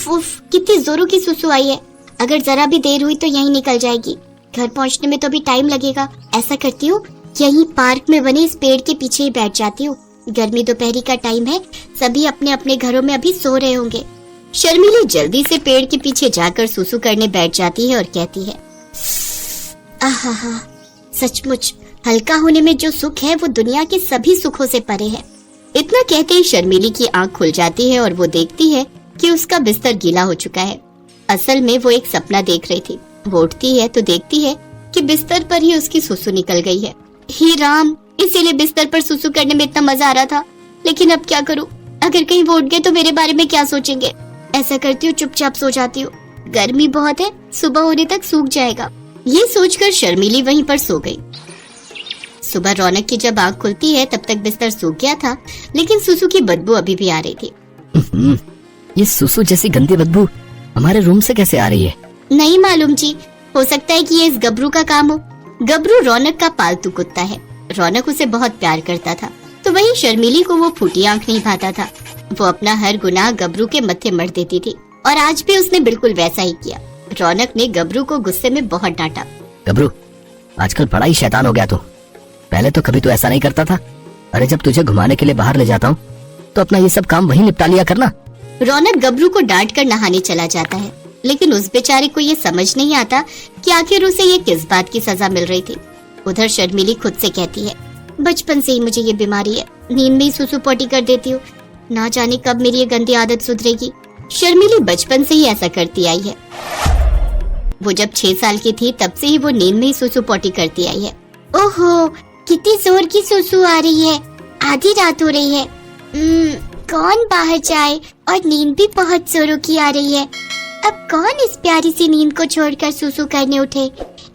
उफ उफ, कितनी जोरों की सुसु आई है। अगर जरा भी देर हुई तो यहीं निकल जाएगी। घर पहुंचने में तो भी टाइम लगेगा। ऐसा करती हूँ, यहीं पार्क में बने इस पेड़ के पीछे ही बैठ जाती हूँ। गर्मी दोपहरी का टाइम है, सभी अपने अपने घरों में अभी सो रहे होंगे। शर्मिली जल्दी से पेड़ के पीछे जाकर सुसु करने बैठ जाती है और कहती है, आहा, सचमुच हल्का होने में जो सुख है वो दुनिया के सभी सुखों से परे है। इतना कहते ही शर्मिली की आंख खुल जाती है और वो देखती है कि उसका बिस्तर गीला हो चुका है। असल में वो एक सपना देख रही थी। वो उठती है तो देखती है कि बिस्तर पर ही उसकी सुसु निकल गई है। हे राम, इसीलिए बिस्तर पर सुसु करने में इतना मजा आ रहा था। लेकिन अब क्या करूं? अगर कहीं वो उठ गए तो मेरे बारे में क्या सोचेंगे? ऐसा करती हूँ, चुपचाप सो जाती हूँ। गर्मी बहुत है, सुबह होने तक सूख जाएगा। ये सोचकर शर्मिली वहीं पर सो गई। सुबह रौनक की जब आंख खुलती है तब तक बिस्तर सूख गया था, लेकिन सुसु की बदबू अभी भी आ रही थी। ये सुसु जैसी गंदी बदबू हमारे रूम से कैसे आ रही है? नहीं मालूम जी, हो सकता है कि ये इस गबरू का काम हो। गबरू रौनक का पालतू कुत्ता है। रौनक उसे बहुत प्यार करता था, तो वहीं शर्मिली को वो फूटी आंख नहीं भाता था। वो अपना हर गुनाह गबरू के मत्थे मर देती थी और आज भी उसने बिल्कुल वैसा ही किया। रौनक ने गबरू को गुस्से में बहुत डांटा। गबरू, आजकल बड़ा ही शैतान हो गया तू। पहले तो कभी तू ऐसा नहीं करता था। अरे जब तुझे घुमाने के लिए बाहर ले जाता हूँ तो अपना ये सब काम वहीं निपटा लिया करना। रौनक गबरू को डांट कर नहाने चला जाता है, लेकिन उस बेचारे को ये समझ नहीं आता कि आखिर उसे ये किस बात की सजा मिल रही थी। उधर शर्मिली खुद से कहती है, बचपन से ही मुझे ये बीमारी है, नींद में ही सुसु पोटी कर देती हूँ। ना जाने कब मेरी ये गंदी आदत सुधरेगी। शर्मिली बचपन से ही ऐसा करती आई है। वो जब 6 साल की थी तब से ही वो नींद में ही सुसु पोटी करती आई है। ओहो, कितनी जोर की सुसु आ रही है। आधी रात हो रही है। कौन बाहर जाए, और नींद भी बहुत जोरों की आ रही है। अब कौन इस प्यारी सी नींद को छोड़कर सुसु करने उठे।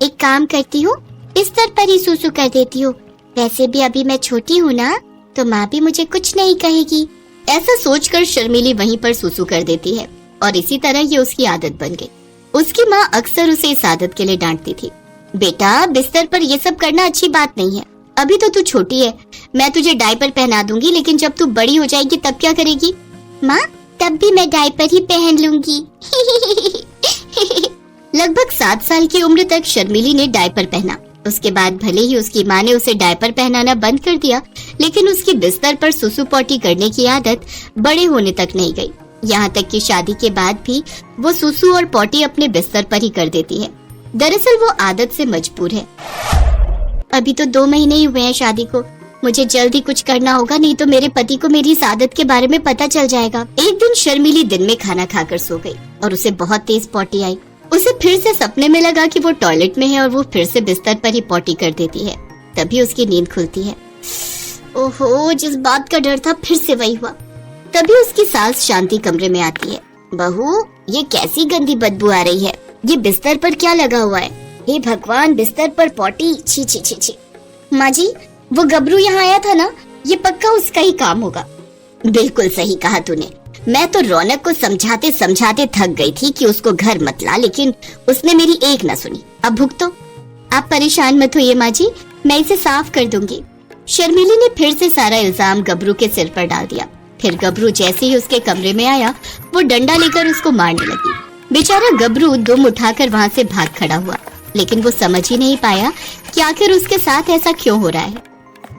एक काम करती हूँ, बिस्तर पर ही सुसु कर देती हूँ। वैसे भी अभी मैं छोटी हूँ ना, तो माँ भी मुझे कुछ नहीं कहेगी। ऐसा सोचकर शर्मिली वहीं पर सुसु कर देती है और इसी तरह ये उसकी आदत बन गई। उसकी माँ अक्सर उसे इस आदत के लिए डांटती थी। बेटा, बिस्तर पर ये सब करना अच्छी बात नहीं है। अभी तो तू छोटी है, मैं तुझे डायपर पहना दूंगी, लेकिन जब तू बड़ी हो जाएगी तब क्या करेगी? माँ, तब भी मैं डायपर ही पहन लूंगी। लगभग 7 साल की उम्र तक शर्मिली ने डायपर पहना। उसके बाद भले ही उसकी माँ ने उसे डायपर पहनाना बंद कर दिया, लेकिन उसकी बिस्तर पर सुसु पोटी करने की आदत बड़े होने तक नहीं गई। यहाँ तक कि शादी के बाद भी वो सुसु और पोटी अपने बिस्तर पर ही कर देती है। दरअसल वो आदत से मजबूर है। अभी तो 2 महीने ही हुए हैं शादी को। मुझे जल्दी कुछ करना होगा, नहीं तो मेरे पति को मेरी इस आदत के बारे में पता चल जाएगा। एक दिन शर्मिली दिन में खाना खाकर सो गई और उसे बहुत तेज पोटी आई। उसे फिर से सपने में लगा कि वो टॉयलेट में है और वो फिर से बिस्तर पर ही पोटी कर देती है। तभी उसकी नींद खुलती है। ओहो, जिस बात का डर था फिर से वही हुआ। तभी उसकी सास शांति कमरे में आती है। बहू, ये कैसी गंदी बदबू आ रही है? ये बिस्तर पर क्या लगा हुआ है? हे भगवान, बिस्तर पर पोटी, छी छी छी छी। माँ जी, वो गबरू यहाँ आया था ना, ये पक्का उसका ही काम होगा। बिल्कुल सही कहा तूने। मैं तो रौनक को समझाते समझाते थक गई थी कि उसको घर मत ला, लेकिन उसने मेरी एक न सुनी। अब भुगतो। आप परेशान मत होइए माँ जी, मैं इसे साफ कर दूंगी। शर्मिली ने फिर से सारा इल्जाम गबरू के सिर पर डाल दिया। फिर गबरू जैसे ही उसके कमरे में आया, वो डंडा लेकर उसको मारने लगी। बेचारा गबरू दुम उठाकर वहाँ से भाग खड़ा हुआ, लेकिन वो समझ ही नहीं पाया कि आखिर उसके साथ ऐसा क्यों हो रहा है।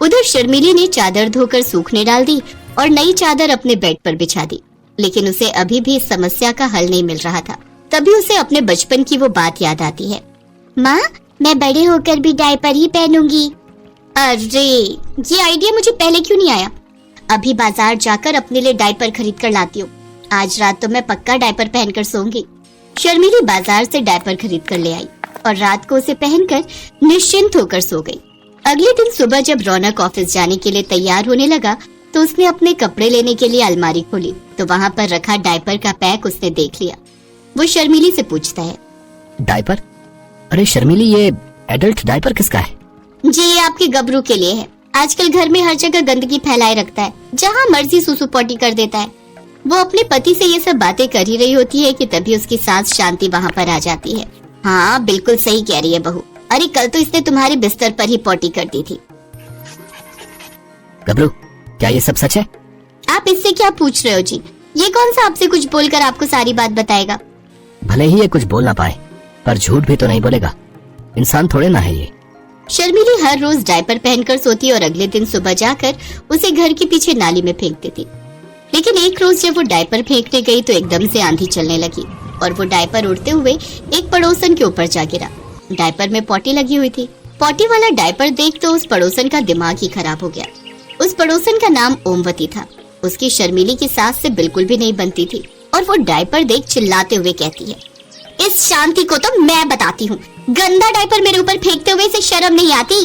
उधर शर्मिली ने चादर धोकर सूखने डाल दी और नई चादर अपने बेड पर बिछा दी, लेकिन उसे अभी भी इस समस्या का हल नहीं मिल रहा था। तभी उसे अपने बचपन की वो बात याद आती है। माँ, मैं बड़े होकर भी डायपर ही पहनूंगी। अरे, ये आइडिया मुझे पहले क्यों नहीं आया? अभी बाजार जाकर अपने लिए डायपर खरीद कर लाती हूँ। आज रात तो मैं पक्का डायपर पहनकर सोऊंगी। शर्मिली बाजार से डायपर खरीद कर ले आई और रात को उसे पहनकर निश्चिंत होकर सो गई। अगले दिन सुबह जब रौनक ऑफिस जाने के लिए तैयार होने लगा तो उसने अपने कपड़े लेने के लिए अलमारी खोली तो वहाँ पर रखा डायपर का पैक उसने देख लिया। वो शर्मिली से पूछता है, डायपर? अरे शर्मिली, ये एडल्ट डायपर किसका है? जी, ये आपके गबरू के लिए है। आजकल घर में हर जगह गंदगी फैलाए रखता है, जहाँ मर्जी सुसु पोटी कर देता है। वो अपने पति से ये सब बातें कर ही रही होती है कि तभी उसकी सास शांति वहाँ पर आ जाती है। हाँ, बिल्कुल सही कह रही है बहू। अरे कल तो इसने तुम्हारे बिस्तर पर ही पोटी कर दी थी। गबरू, क्या ये सब सच है? आप इससे क्या पूछ रहे हो जी? ये कौन सा आपसे कुछ बोलकर आपको सारी बात बताएगा? भले ही ये कुछ बोल ना पाए, पर झूठ भी तो नहीं बोलेगा। इंसान थोड़े ना है ये। शर्मिली हर रोज डायपर पहनकर सोती और अगले दिन सुबह जाकर उसे घर के पीछे नाली में फेंक देती। लेकिन एक रोज जब वो डायपर फेंकने गई तो एकदम से आंधी चलने लगी और वो डायपर उड़ते हुए एक पड़ोसन के ऊपर जा गिरा। डायपर में पॉटी लगी हुई थी। पॉटी वाला डायपर देख तो उस पड़ोसन का दिमाग ही खराब हो गया। उस पड़ोसन का नाम ओमवती था। उसकी शर्मिली की सास से बिल्कुल भी नहीं बनती थी और वो डायपर देख चिल्लाते हुए कहती है, इस शांति को तो मैं बताती हूँ, गंदा डायपर मेरे ऊपर फेंकते हुए इसे शर्म नहीं आती।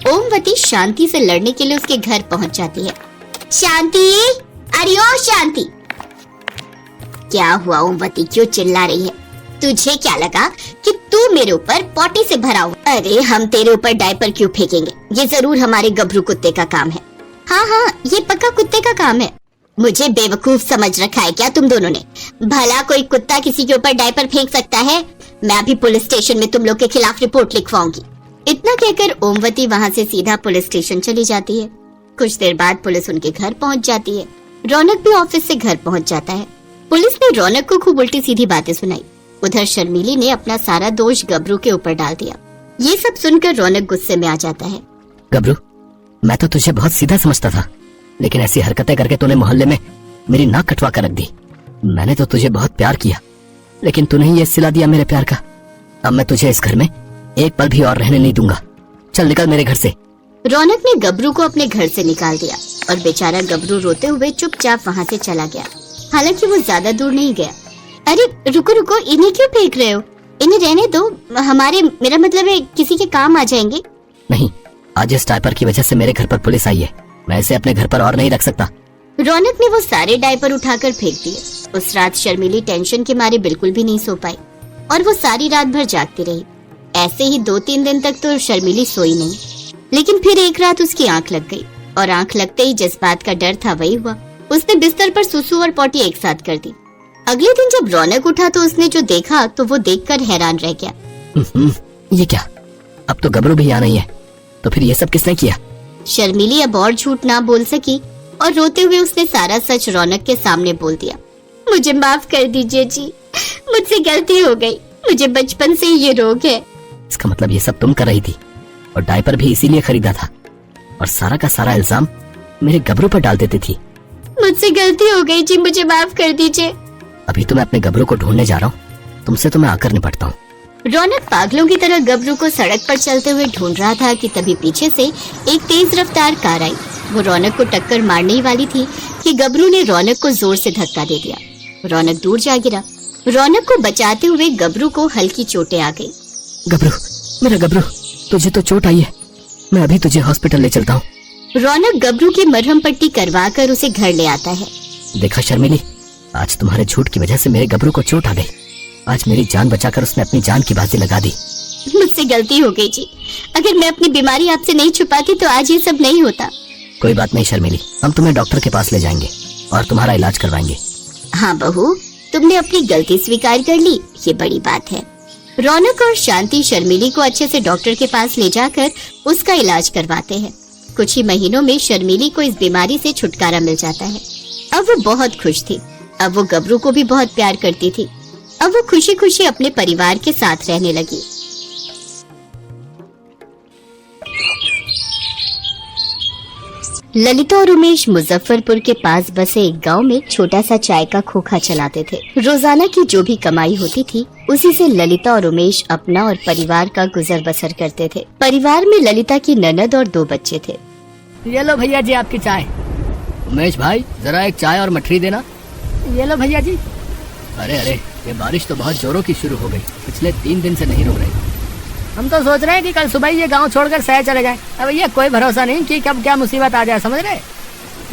ओमवती शांति से लड़ने के लिए उसके घर पहुँच जाती है। शांति, अरे ओ शांति। क्या हुआ ओमवती, क्यों चिल्ला रही है? तुझे क्या लगा कि तू मेरे ऊपर पॉटी से भरा हुआ? अरे हम तेरे ऊपर डायपर क्यों फेंकेंगे? ये जरूर हमारे गबरू कुत्ते का काम है। हाँ, ये पक्का कुत्ते का काम है। मुझे बेवकूफ समझ रखा है क्या तुम दोनों ने? भला कोई कुत्ता किसी के ऊपर डायपर फेंक सकता है? मैं अभी पुलिस स्टेशन में तुम लोग के खिलाफ रिपोर्ट लिखवाऊंगी। इतना कहकर ओमवती वहाँ से सीधा पुलिस स्टेशन चली जाती है। कुछ देर बाद पुलिस उनके घर पहुँच जाती है। रौनक भी ऑफिस से घर पहुँच जाता है। पुलिस ने रौनक को खूब उल्टी सीधी बातें सुनाई। उधर शर्मिली ने अपना सारा दोष गबरू के ऊपर डाल दिया। ये सब सुनकर रौनक गुस्से में आ जाता है। गबरू, मैं तो तुझे बहुत सीधा समझता था, लेकिन ऐसी हरकतें करके तूने मोहल्ले में मेरी नाक कटवा कर रख दी। मैंने तो तुझे बहुत प्यार किया, लेकिन तूने ही ये सिला दिया मेरे प्यार का। अब मैं तुझे इस घर में एक पल भी और रहने नहीं दूंगा। चल निकल मेरे घर से। रौनक ने गबरू को अपने घर से निकाल दिया और बेचारा गबरू रोते हुए चुपचाप वहाँ से चला गया। हालांकि वो ज्यादा दूर नहीं गया। अरे रुको, इन्हें क्यों फेंक रहे हो? इन्हें रहने दो, मेरा मतलब है किसी के काम आ जाएंगे। नहीं, आज इस डायपर की वजह से मेरे घर पर पुलिस आई है। मैं इसे अपने घर पर और नहीं रख सकता। रौनक ने वो सारे डायपर उठाकर फेंक दिए। उस रात शर्मिली टेंशन के मारे बिल्कुल भी नहीं सो पाई और वो सारी रात भर जागती रही। ऐसे ही 2-3 दिन तक तो शर्मिली सोई नहीं, लेकिन फिर एक रात उसकी आंख लग गई और आंख लगते ही जिस बात का डर था वही हुआ। उसने बिस्तर पर सुसु और पॉटी एक साथ कर दी। अगले दिन जब रौनक उठा तो उसने जो देखा तो वो देखकर हैरान रह गया। ये क्या? अब तो गबरू भी यहाँ नहीं है, तो फिर ये सब किसने किया? शर्मिली अब और झूठ ना बोल सकी और रोते हुए उसने सारा सच रौनक के सामने बोल दिया। मुझे माफ कर दीजिए जी, मुझसे गलती हो गई। मुझे बचपन से ही ये रोग है। इसका मतलब ये सब तुम कर रही थी और डायपर भी इसीलिए खरीदा था और सारा का सारा इल्जाम मेरे गबरू पर डाल देती थी। मुझसे गलती हो गई जी, मुझे माफ कर दीजिए। अभी तो मैं अपने गबरू को ढूंढने जा रहा हूँ। तुमसे तो मैं आकर निपटता हूँ। रौनक पागलों की तरह गबरू को सड़क पर चलते हुए ढूंढ रहा था कि तभी पीछे से एक तेज रफ्तार कार आई। वो रौनक को टक्कर मारने ही वाली थी कि गबरू ने रौनक को जोर से धक्का दे दिया। रौनक दूर जा गिरा। रौनक को बचाते हुए गबरू को हल्की चोटें आ गई। गबरू, मेरा गबरू, तुझे तो चोट आई है। मैं अभी तुझे हॉस्पिटल ले चलता हूँ। रौनक गबरू की मरहम पट्टी करवा कर उसे घर ले आता है। देखा शर्मिली, आज तुम्हारे झूठ की वजह से मेरे गबरू को चोट आ गई। आज मेरी जान बचाकर उसने अपनी जान की बाजी लगा दी। मुझसे गलती हो गई जी। अगर मैं अपनी बीमारी आपसे नहीं छुपाती तो आज ये सब नहीं होता। कोई बात नहीं शर्मिली, हम तुम्हें डॉक्टर के पास ले जाएंगे और तुम्हारा इलाज करवाएंगे। हाँ बहू, तुमने अपनी गलती स्वीकार कर ली, ये बड़ी बात है। रौनक और शांति शर्मिली को अच्छे से डॉक्टर के पास ले जाकर उसका इलाज करवाते हैं। कुछ ही महीनों में शर्मिली को इस बीमारी से छुटकारा मिल जाता है। अब वो बहुत खुश थी। अब वो गबरू को भी बहुत प्यार करती थी। अब वो खुशी खुशी अपने परिवार के साथ रहने लगी। ललिता और उमेश मुजफ्फरपुर के पास बसे एक गांव में छोटा सा चाय का खोखा चलाते थे। रोजाना की जो भी कमाई होती थी उसी से ललिता और उमेश अपना और परिवार का गुजर बसर करते थे। परिवार में ललिता की ननद और 2 बच्चे थे। ये लो भैया जी आपकी चाय। उमेश भाई, जरा एक चाय और मठरी देना। ये लो भैया जी। अरे ये बारिश तो बहुत जोरों की शुरू हो गई। पिछले 3 दिन से नहीं रुक रही। हम तो सोच रहे हैं कि कल सुबह ये गांव छोड़कर शहर चले जाएं। अब ये कोई भरोसा नहीं कि कब क्या मुसीबत आ जाए, समझ रहे?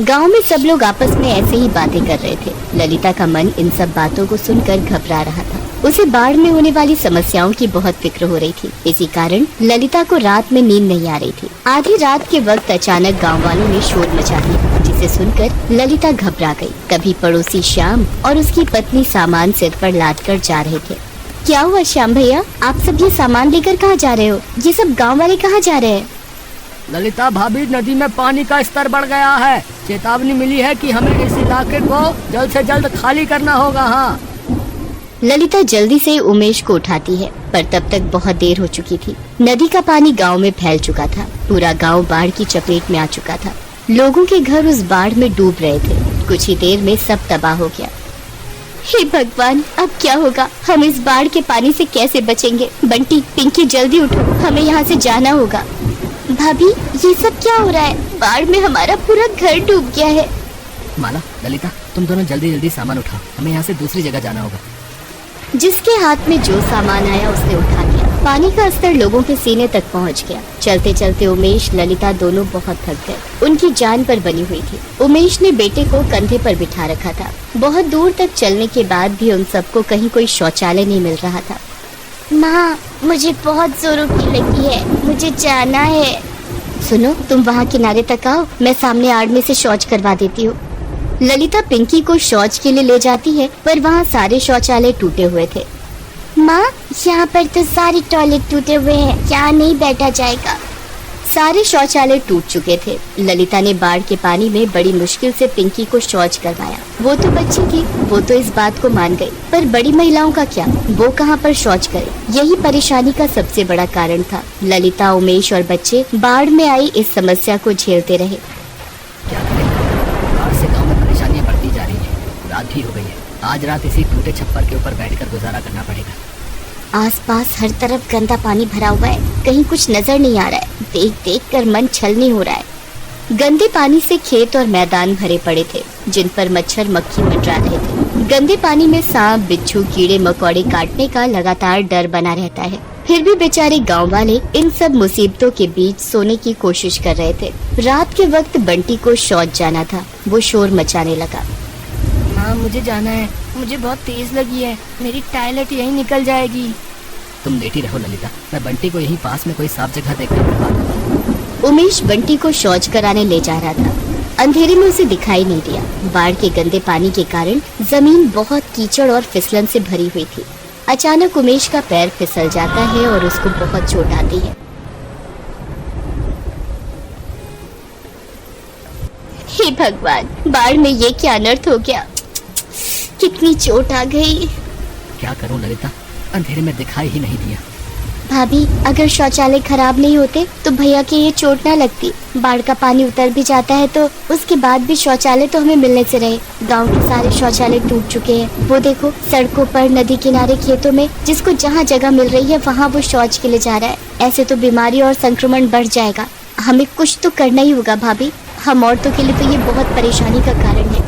गांव में सब लोग आपस में ऐसे ही बातें कर रहे थे। ललिता का मन इन सब बातों को सुनकर घबरा रहा था। उसे बाढ़ में होने वाली समस्याओं की बहुत फिक्र हो रही थी। इसी कारण ललिता को रात में नींद नहीं आ रही थी। आधी रात के वक्त अचानक गाँव वालों ने शोर मचा दिया, जिसे सुनकर ललिता घबरा गई। तभी पड़ोसी श्याम और उसकी पत्नी सामान सिर पर लाद कर जा रहे थे। क्या हुआ श्याम भैया, आप सब ये सामान लेकर कहाँ जा रहे हो? ये सब गाँव वाले कहाँ जा रहे हैं? ललिता भाभी, नदी में पानी का स्तर बढ़ गया है। चेतावनी मिली है कि हमें इस इलाके को जल्द से जल्द खाली करना होगा। हाँ। ललिता जल्दी से उमेश को उठाती है, पर तब तक बहुत देर हो चुकी थी। नदी का पानी गांव में फैल चुका था। पूरा गांव बाढ़ की चपेट में आ चुका था। लोगों के घर उस बाढ़ में डूब रहे थे। कुछ ही देर में सब तबाह हो गया। हे भगवान, अब क्या होगा? हम इस बाढ़ के पानी से कैसे बचेंगे? बंटी, पिंकी, जल्दी उठो, हमें यहाँ से जाना होगा। भाभी, ये सब क्या हो रहा है? बाढ़ में हमारा पूरा घर डूब गया है। माला, ललिता, तुम दोनों जल्दी जल्दी सामान उठाओ, हमें यहाँ से दूसरी जगह जाना होगा। जिसके हाथ में जो सामान आया उसने उठा लिया। पानी का स्तर लोगों के सीने तक पहुंच गया। चलते चलते उमेश, ललिता दोनों बहुत थक गए। उनकी जान पर बनी हुई थी। उमेश ने बेटे को कंधे पर बिठा रखा था। बहुत दूर तक चलने के बाद भी उन सबको कहीं कोई शौचालय नहीं मिल रहा था। माँ, मुझे बहुत जोरों की लगी है, मुझे जाना है। सुनो, तुम वहाँ किनारे तक आओ, मैं सामने आड़ में से शौच करवा देती हूँ। ललिता पिंकी को शौच के लिए ले जाती है, पर वहाँ सारे शौचालय टूटे हुए थे। माँ, यहाँ पर तो सारे टॉयलेट टूटे हुए हैं, यहाँ नहीं बैठा जाएगा। सारे शौचालय टूट चुके थे। ललिता ने बाढ़ के पानी में बड़ी मुश्किल से पिंकी को शौच करवाया। वो तो बच्ची थी, वो तो इस बात को मान गई, पर बड़ी महिलाओं का क्या? वो कहाँ पर शौच करे? यही परेशानी का सबसे बड़ा कारण था। ललिता, उमेश और बच्चे बाढ़ में आई इस समस्या को झेलते रहे। क्या करें? बाढ़ से गांव में परेशानियां बढ़ती जा रही है। रात भी हो गई है। आज रात इसी टूटे छप्पर के ऊपर बैठकर गुजारा करना पड़ेगा। आसपास हर तरफ गंदा पानी भरा हुआ है, कहीं कुछ नजर नहीं आ रहा है। देख देख कर मन छलनी हो रहा है। गंदे पानी से खेत और मैदान भरे पड़े थे, जिन पर मच्छर मक्खी मंडरा रहे थे। गंदे पानी में सांप, बिच्छू, कीड़े मकोड़े काटने का लगातार डर बना रहता है। फिर भी बेचारे गांव वाले इन सब मुसीबतों के बीच सोने की कोशिश कर रहे थे। रात के वक्त बंटी को शौच जाना था। वो शोर मचाने लगा। माँ, मुझे जाना है, मुझे बहुत तेज लगी है, मेरी टॉयलेट यहीं निकल जाएगी। तुम लेटी रहो ललिता, मैं बंटी को यहीं पास में कोई साफ जगह देखकर करवा दूंगा। उमेश बंटी को शौच कराने ले जा रहा था। अंधेरे में उसे दिखाई नहीं दिया। बाढ़ के गंदे पानी के कारण जमीन बहुत कीचड़ और फिसलन से भरी हुई थी। अचानक उमेश का पैर फिसल जाता है और उसको बहुत चोट आती है। हे भगवान, बाढ़ में ये क्या अनर्थ हो गया? कितनी चोट आ गई। क्या करूं ललिता, अंधेरे में दिखाई ही नहीं दिया। भाभी, अगर शौचालय खराब नहीं होते तो भैया की ये चोट ना लगती। बाढ़ का पानी उतर भी जाता है तो उसके बाद भी शौचालय तो हमें मिलने से रहे। गांव के सारे शौचालय टूट चुके हैं। वो देखो, सड़कों पर, नदी किनारे, खेतों में, जिसको जहाँ जगह मिल रही है वहाँ वो शौच के लिए जा रहा है। ऐसे तो बीमारी और संक्रमण बढ़ जाएगा। हमें कुछ तो करना ही होगा भाभी। हम औरतों के लिए तो ये बहुत परेशानी का कारण है।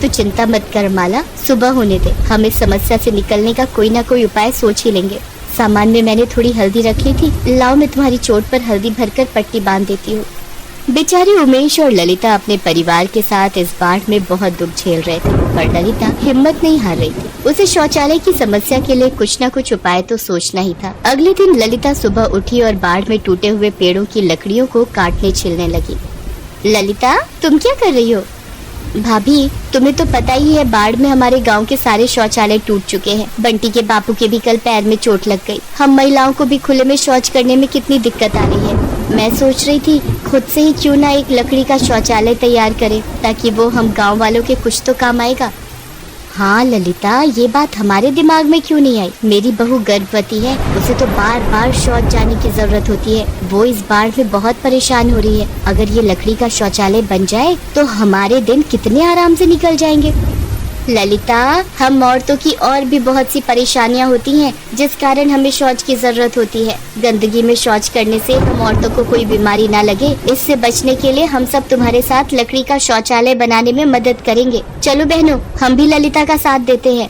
तो चिंता मत कर माला, सुबह होने दे, हम इस समस्या से निकलने का कोई ना कोई उपाय सोच ही लेंगे। सामान में मैंने थोड़ी हल्दी रखी थी, लाओ मैं तुम्हारी चोट पर हल्दी भरकर पट्टी बांध देती हूँ। बेचारे उमेश और ललिता अपने परिवार के साथ इस बाढ़ में बहुत दुख झेल रहे थे, पर ललिता हिम्मत नहीं हार रही थी। उसे शौचालय की समस्या के लिए कुछ न कुछ उपाय तो सोचना ही था। अगले दिन ललिता सुबह उठी और बाढ़ में टूटे हुए पेड़ों की लकड़ियों को काटने छिलने लगी। ललिता, तुम क्या कर रही हो? भाभी, तुम्हें तो पता ही है, बाढ़ में हमारे गांव के सारे शौचालय टूट चुके हैं। बंटी के बापू के भी कल पैर में चोट लग गई। हम महिलाओं को भी खुले में शौच करने में कितनी दिक्कत आ रही है। मैं सोच रही थी खुद से ही क्यों ना एक लकड़ी का शौचालय तैयार करें, ताकि वो हम गांव वालों के कुछ तो काम आएगा। हाँ ललिता, ये बात हमारे दिमाग में क्यों नहीं आई? मेरी बहू गर्भवती है, उसे तो बार बार शौच जाने की जरूरत होती है। वो इस बाढ़ में बहुत परेशान हो रही है। अगर ये लकड़ी का शौचालय बन जाए तो हमारे दिन कितने आराम से निकल जाएंगे। ललिता, हम औरतों की और भी बहुत सी परेशानियां होती हैं, जिस कारण हमें शौच की जरूरत होती है। गंदगी में शौच करने से हम औरतों को कोई बीमारी ना लगे, इससे बचने के लिए हम सब तुम्हारे साथ लकड़ी का शौचालय बनाने में मदद करेंगे। चलो बहनों, हम भी ललिता का साथ देते हैं।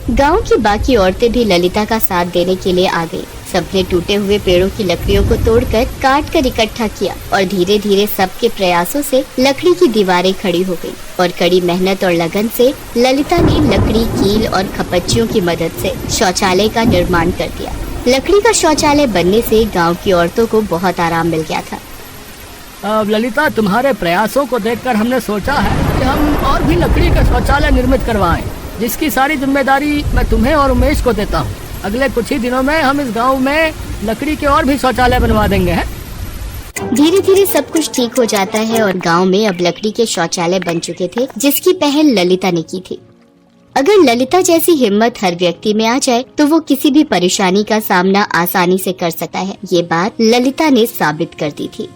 गांव की बाकी औरतें भी ललिता का साथ देने के लिए आ गई। सबने टूटे हुए पेड़ों की लकड़ियों को तोड़कर काट कर इकट्ठा किया और धीरे धीरे सबके प्रयासों से लकड़ी की दीवारें खड़ी हो गई। और कड़ी मेहनत और लगन से ललिता ने लकड़ी, कील और खपच्चियों की मदद से शौचालय का निर्माण कर दिया। लकड़ी का शौचालय बनने से गांव की औरतों को बहुत आराम मिल गया था। अब ललिता, तुम्हारे प्रयासों को देखकर हमने सोचा है कि हम और भी लकड़ी का शौचालय निर्मित करवाएं, जिसकी सारी जिम्मेदारी मैं तुम्हें और उमेश को देता हूँ। अगले कुछ ही दिनों में हम इस गांव में लकड़ी के और भी शौचालय बनवा देंगे हैं। धीरे धीरे सब कुछ ठीक हो जाता है और गांव में अब लकड़ी के शौचालय बन चुके थे, जिसकी पहल ललिता ने की थी। अगर ललिता जैसी हिम्मत हर व्यक्ति में आ जाए तो वो किसी भी परेशानी का सामना आसानी से कर सकता है। ये बात ललिता ने साबित कर दी थी।